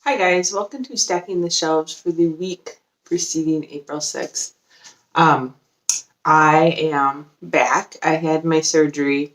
Hi guys, welcome to Stacking the Shelves for the week preceding April 6th. Um, I am back. I had my surgery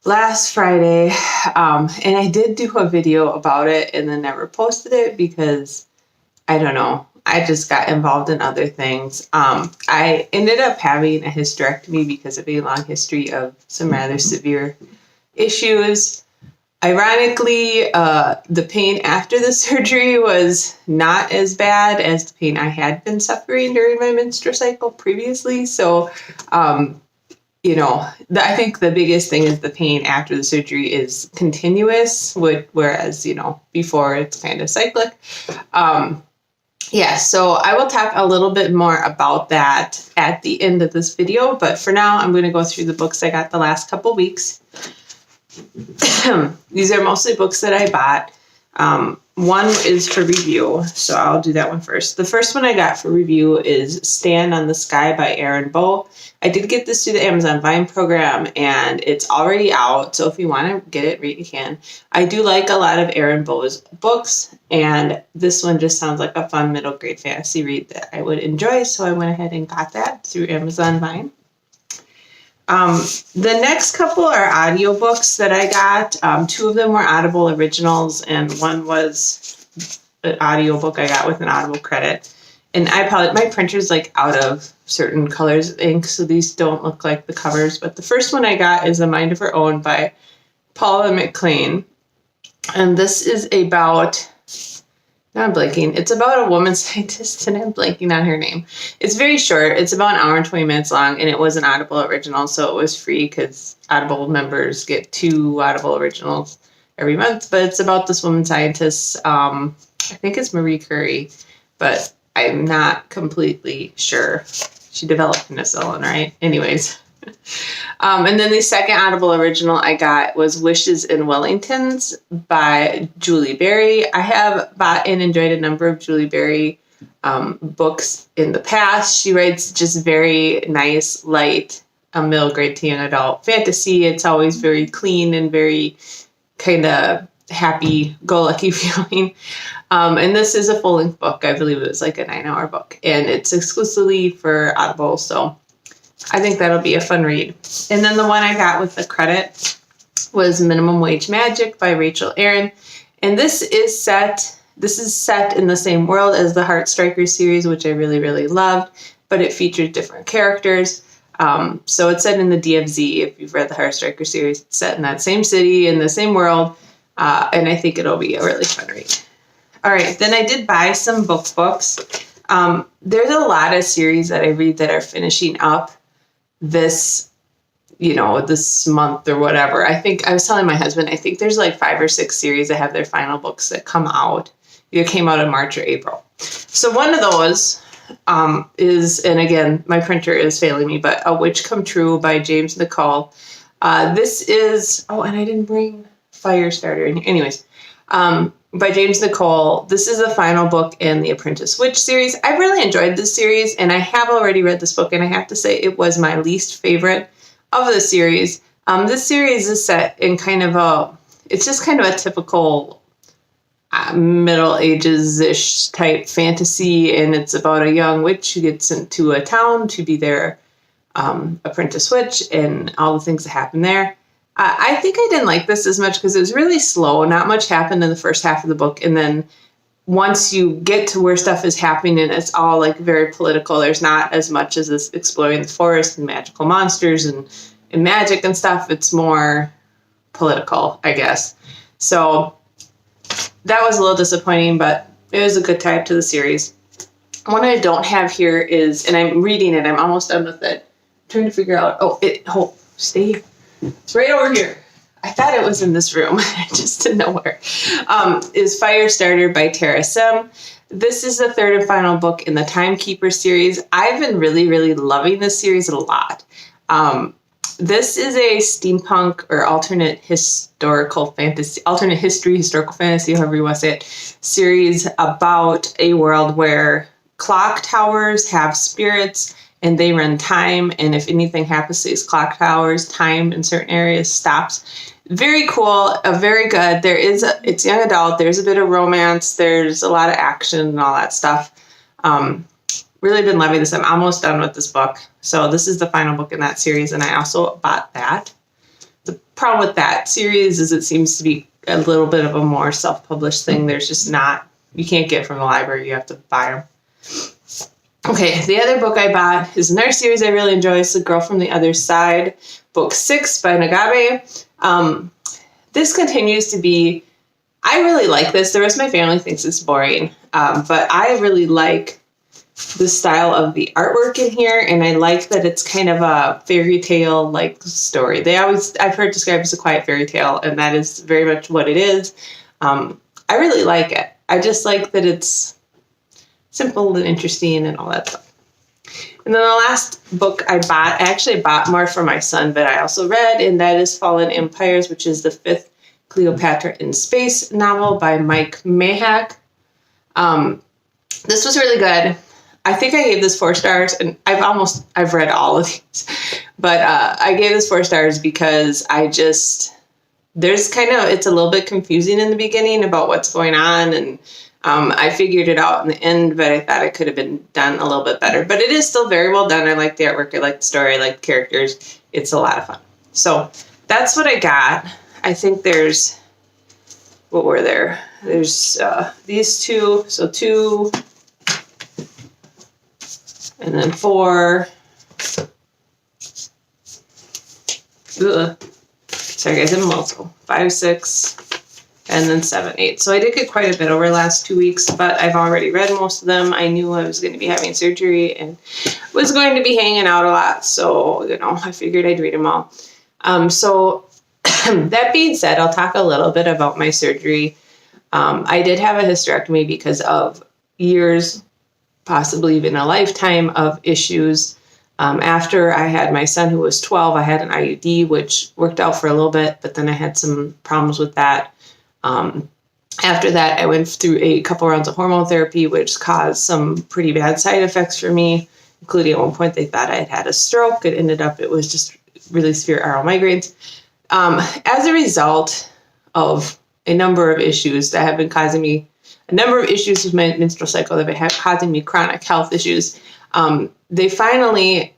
last Friday, and I did do a video about it and then never posted it because I don't know. I just got involved in other things. I ended up having a hysterectomy because of a long history of some rather severe issues. Ironically, the pain after the surgery was not as bad as the pain I had been suffering during my menstrual cycle previously. So, I think the biggest thing is the pain after the surgery is continuous, whereas, before it's kind of cyclic. So I will talk a little bit more about that at the end of this video. But for now, I'm going to go through the books I got the last couple weeks. These are mostly books that I bought. One is for review, so I'll do that one first. The first one I got for review is Stand on the Sky by Erin Bow. I did get this through the Amazon Vine program, and it's already out, so if you want to get it, you can. I do like a lot of Erin Bow's books, and this one just sounds like a fun middle grade fantasy read that I would enjoy, so I went ahead and got that through Amazon Vine. The next couple are audiobooks that I got. Two of them were Audible originals, and one was an audiobook I got with an Audible credit. And my printer's out of certain colors of ink, so these don't look like the covers. But the first one I got is A Mind of Her Own by Paula McLean. And this is about... Now I'm blanking. It's about a woman scientist, and I'm blanking on her name. It's very short. It's about an hour and 20 minutes long, and it was an Audible original, so it was free because Audible members get 2 Audible originals every month. But it's about this woman scientist. I think it's Marie Curie, but I'm not completely sure. She developed penicillin, right? Anyways. And then the second Audible original I got was Wishes in Wellingtons by Julie Berry. I have bought and enjoyed a number of Julie Berry books in the past. She writes just very nice, light, middle grade to young adult fantasy. It's always very clean and very kind of happy-go-lucky feeling. And this is a full-length book. I believe it was like a 9-hour book. And it's exclusively for Audible, so I think that'll be a fun read. And then the one I got with the credit was Minimum Wage Magic by Rachel Aaron. And this is set in the same world as the Heartstrikers series, which I really, really loved, but it features different characters. So it's set in the DFZ. If you've read the Heartstrikers series, it's set in that same city, in the same world, and I think it'll be a really fun read. All right, then I did buy some books. There's a lot of series that I read that are finishing up this month or whatever. I think I was telling my husband, I think there's 5 or 6 series that have their final books that come out. Either came out in March or April. So one of those is, and again, my printer is failing me, but A Witch Come True by James Nicole. This is, and I didn't bring Firestarter in here. Anyways, by James Nicole. This is the final book in the Apprentice Witch series. I really enjoyed this series, and I have already read this book, and I have to say it was my least favorite of the series. This series is set in it's just kind of a typical Middle Ages-ish type fantasy, and it's about a young witch who gets into a town to be their apprentice witch and all the things that happen there. I think I didn't like this as much because it was really slow. Not much happened in the first half of the book. And then once you get to where stuff is happening, and it's all very political, there's not as much as this exploring the forest and magical monsters and magic and stuff. It's more political, I guess. So that was a little disappointing, but it was a good tie-up to the series. One I don't have here is, and I'm reading it, I'm almost done with it. I'm trying to figure out, stay here. It's right over here. I thought it was in this room. I just didn't know where. Is Firestarter by Tara Sim. This is the third and final book in the Timekeeper series. I've been really, really loving this series a lot. This is a steampunk or alternate history, historical fantasy, however you want to say it, series about a world where clock towers have spirits and they run time, and if anything happens to these clock towers, time in certain areas stops. very cool, very good. It's young adult. There's a bit of romance. There's a lot of action and all that stuff. Really been loving this. I'm almost done with this book. So this is the final book in that series, and I also bought that. The problem with that series is it seems to be a little bit of a more self-published thing. There's just not, you can't get from the library. You have to buy them. Okay, the other book I bought is another series I really enjoy. It's The Girl from the Other Side, book 6 by Nagabe. This continues to be, I really like this. The rest of my family thinks it's boring, but I really like the style of the artwork in here, and I like that it's kind of a fairy tale like story. I've heard described as a quiet fairy tale, and that is very much what it is. I really like it. I just like that it's simple and interesting and all that stuff. And then the last book I actually bought more for my son, but I also read, and that is Fallen Empires, which is the 5th Cleopatra in Space novel by Mike Mahak. This was really good. I think I gave this 4 stars, and I've read all of these, but I gave this 4 stars because it's a little bit confusing in the beginning about what's going on, and I figured it out in the end, but I thought it could have been done a little bit better. But it is still very well done. I like the artwork, I like the story, I like the characters. It's a lot of fun. So that's what I got. I think what were there? There's these 2, so 2, and then 4. Ugh. Sorry guys, I'm multiple. 5, 6, and then 7, 8. So I did get quite a bit over the last 2 weeks, but I've already read most of them. I knew I was going to be having surgery and was going to be hanging out a lot, so I figured I'd read them all. So that being said, I'll talk a little bit about my surgery. I did have a hysterectomy because of years, possibly even a lifetime of issues. After I had my son, who was 12, I had an IUD, which worked out for a little bit, but then I had some problems with that. After that, I went through a couple rounds of hormone therapy, which caused some pretty bad side effects for me, including at one point they thought I had had a stroke. It was just really severe RL migraines. As a result of a number of issues that have been causing me, a number of issues with my menstrual cycle that have been causing me chronic health issues, they finally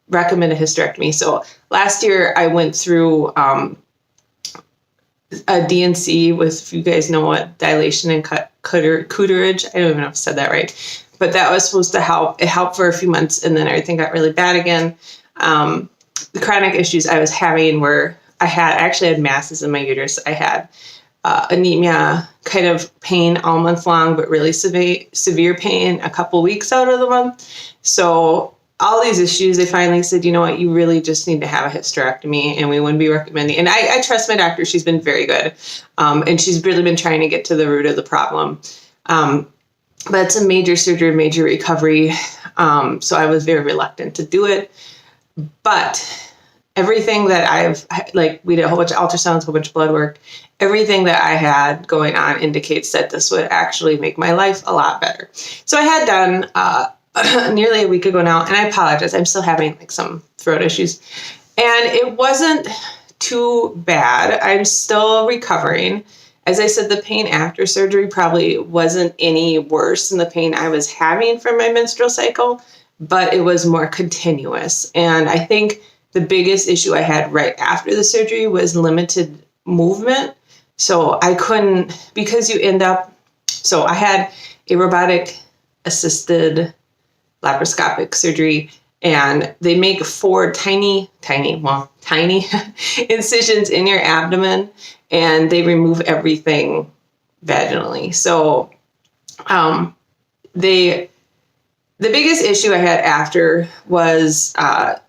recommend a hysterectomy. So last year I went through a DNC with, if you guys know what dilation and cooterage, I don't even know if I said that right, but that was supposed to help. It helped for a few months, and then everything got really bad again. The chronic issues I was having were, I actually had masses in my uterus. I had anemia, kind of pain all month long, but really severe pain a couple weeks out of the month. So all these issues, they finally said, you know what, you really just need to have a hysterectomy, and we wouldn't be recommending. And I trust my doctor. She's been very good. And she's really been trying to get to the root of the problem. But it's a major surgery, major recovery. So I was very reluctant to do it. But everything that we did a whole bunch of ultrasounds, a whole bunch of blood work, everything that I had going on indicates that this would actually make my life a lot better. So I had done nearly a week ago now, and I apologize. I'm still having some throat issues, and it wasn't too bad. I'm still recovering. As I said, the pain after surgery probably wasn't any worse than the pain I was having from my menstrual cycle, but it was more continuous. And I think the biggest issue I had right after the surgery was limited movement. So I couldn't, because I had a robotic assisted laparoscopic surgery, and they make 4 tiny incisions in your abdomen, and they remove everything vaginally. So the biggest issue I had after was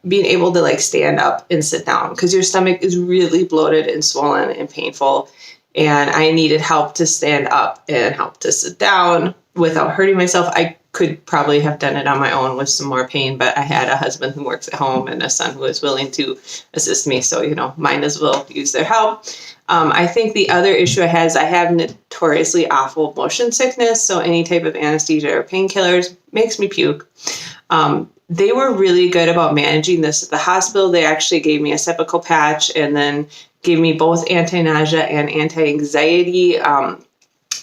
being able to stand up and sit down, because your stomach is really bloated and swollen and painful, and I needed help to stand up and help to sit down without hurting myself. I could probably have done it on my own with some more pain, but I had a husband who works at home and a son who was willing to assist me. So, might as well use their help. I think the other issue I had is I have notoriously awful motion sickness. So any type of anesthesia or painkillers makes me puke. They were really good about managing this at the hospital. They actually gave me a Cepacol patch and then gave me both anti-nausea and anti-anxiety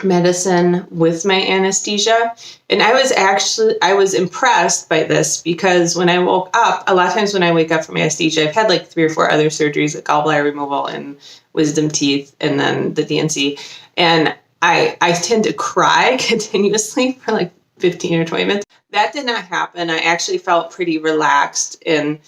medicine with my anesthesia. And I was impressed by this because when I woke up, a lot of times when I wake up from anesthesia, I've had like 3 or 4 other surgeries, like gallbladder removal and wisdom teeth and then the DNC. And I tend to cry continuously for like 15 or 20 minutes. That did not happen. I actually felt pretty relaxed and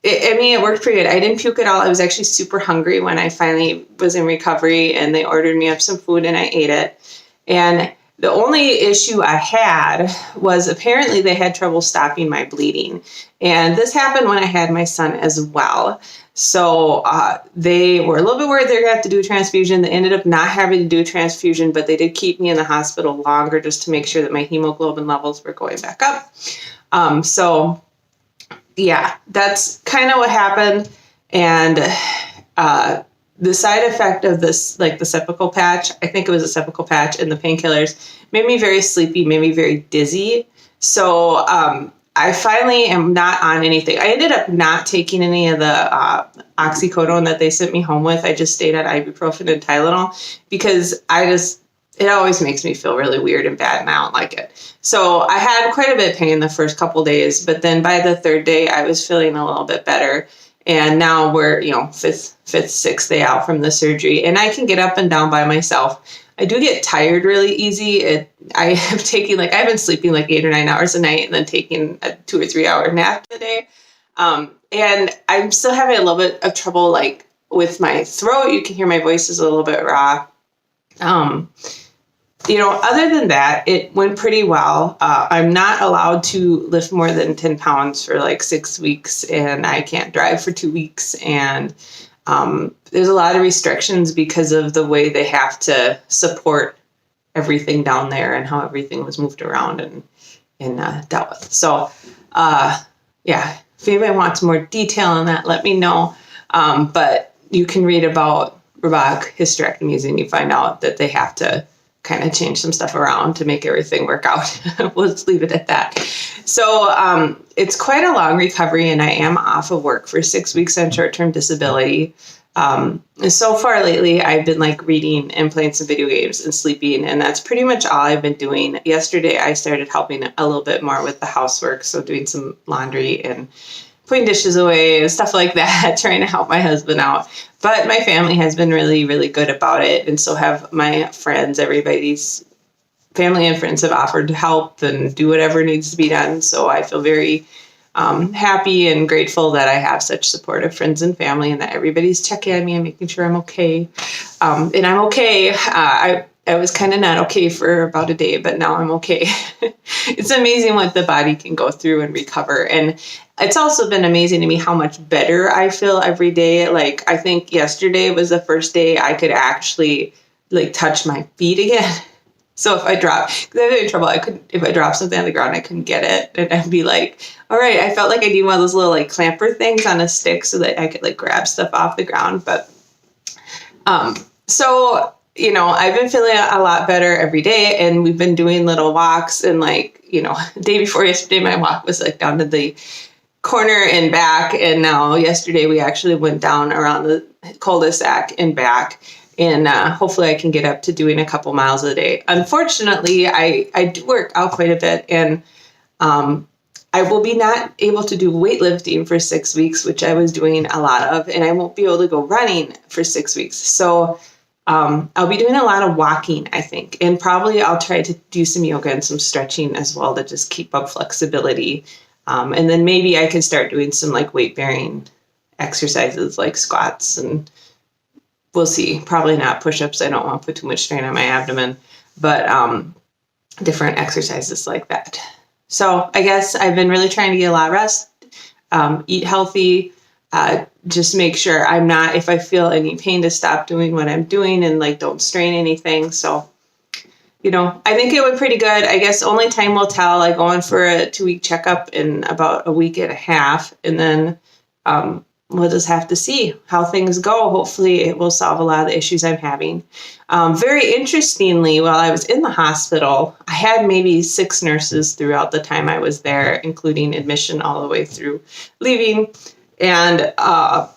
it worked pretty good. I didn't puke at all. I was actually super hungry when I finally was in recovery and they ordered me up some food and I ate it. And the only issue I had was apparently they had trouble stopping my bleeding. And this happened when I had my son as well. So they were a little bit worried they were going to have to do a transfusion. They ended up not having to do a transfusion, but they did keep me in the hospital longer just to make sure that my hemoglobin levels were going back up. So yeah, that's kind of what happened. And the side effect of this, like the Cepacol patch, I think it was a Cepacol patch and the painkillers, made me very sleepy, made me very dizzy. So I finally am not on anything. I ended up not taking any of the oxycodone that they sent me home with. I just stayed on ibuprofen and Tylenol because it always makes me feel really weird and bad and I don't like it. So I had quite a bit of pain the first couple days, but then by the 3rd day, I was feeling a little bit better. And now we're, fifth, 6th day out from the surgery and I can get up and down by myself. I do get tired really easy. I've been sleeping like 8 or 9 hours a night and then taking a 2 or 3 hour nap a day. And I'm still having a little bit of trouble like with my throat. You can hear my voice is a little bit raw. Other than that, it went pretty well. I'm not allowed to lift more than 10 pounds for like 6 weeks and I can't drive for 2 weeks. And there's a lot of restrictions because of the way they have to support everything down there and how everything was moved around and dealt with. So, if anybody wants more detail on that, let me know. But you can read about robotic hysterectomies and you find out that they have to kind of change some stuff around to make everything work out. We'll just leave it at that. So it's quite a long recovery and I am off of work for 6 weeks on short-term disability. So far lately, I've been like reading and playing some video games and sleeping, and that's pretty much all I've been doing. Yesterday, I started helping a little bit more with the housework, so doing some laundry and putting dishes away and stuff like that, trying to help my husband out. But my family has been really, really good about it. And so have my friends. Everybody's family and friends have offered to help and do whatever needs to be done. So I feel very happy and grateful that I have such supportive friends and family and that everybody's checking on me and making sure I'm okay. And I'm okay. I was kind of not okay for about a day, but now I'm okay. It's amazing what the body can go through and recover. And it's also been amazing to me how much better I feel every day. Like, I think yesterday was the first day I could actually like touch my feet again. So if I dropped, because I was in trouble, if I dropped something on the ground, I couldn't get it. And I'd be like, all right, I felt like I need one of those little like clamper things on a stick so that I could like grab stuff off the ground. But, I've been feeling a lot better every day and we've been doing little walks and the day before yesterday, my walk was like down to the corner and back. And now yesterday we actually went down around the cul-de-sac and back. And hopefully I can get up to doing a couple miles a day. Unfortunately, I do work out quite a bit and I will be not able to do weightlifting for 6 weeks, which I was doing a lot of, and I won't be able to go running for 6 weeks. So I'll be doing a lot of walking, I think, and probably I'll try to do some yoga and some stretching as well to just keep up flexibility. And then maybe I can start doing some like weight bearing exercises like squats and we'll see. Probably not push-ups. I don't want to put too much strain on my abdomen, but different exercises like that. So I guess I've been really trying to get a lot of rest, eat healthy, just make sure I'm not, if I feel any pain, to stop doing what I'm doing and like don't strain anything. So, I think it went pretty good. I guess only time will tell. I go in for a 2-week checkup in about a week and a half. And then we'll just have to see how things go. Hopefully it will solve a lot of the issues I'm having. Very interestingly, while I was in the hospital, I had maybe 6 nurses throughout the time I was there, including admission all the way through leaving. And out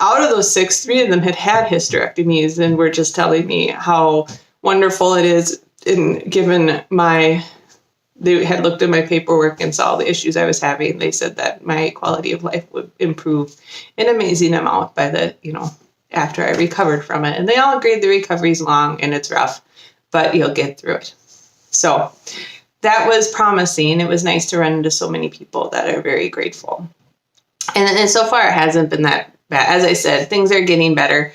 of those 6, 3 of them had hysterectomies and were just telling me how wonderful it is. And given they had looked at my paperwork and saw the issues I was having. They said that my quality of life would improve an amazing amount by after I recovered from it. And they all agreed the recovery is long and it's rough, but you'll get through it. So that was promising. It was nice to run into so many people that are very grateful. And so far it hasn't been that bad. As I said, things are getting better.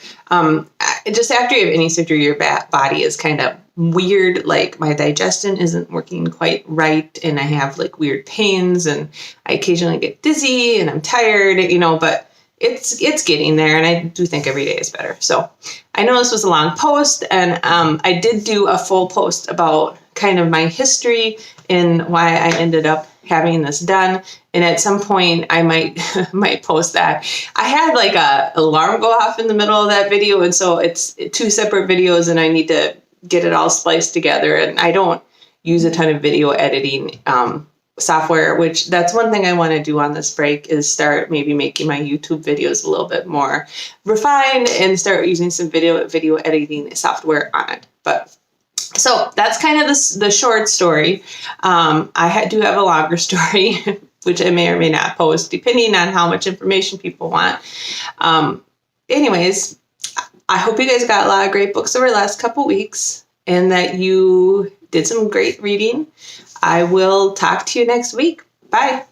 Just after you have any surgery, your body is kind of weird. Like my digestion isn't working quite right, and I have like weird pains, and I occasionally get dizzy, and I'm tired. But it's getting there, and I do think every day is better. So I know this was a long post, and I did do a full post about kind of my history and why I ended up having this done. And at some point I might post that. I had like a alarm go off in the middle of that video. And so it's 2 separate videos and I need to get it all spliced together. And I don't use a ton of video editing software, which that's one thing I want to do on this break is start maybe making my YouTube videos a little bit more refined and start using some video editing software on it. But so that's kind of the short story. I do have a longer story, which I may or may not post, depending on how much information people want. Anyways, I hope you guys got a lot of great books over the last couple weeks and that you did some great reading. I will talk to you next week. Bye.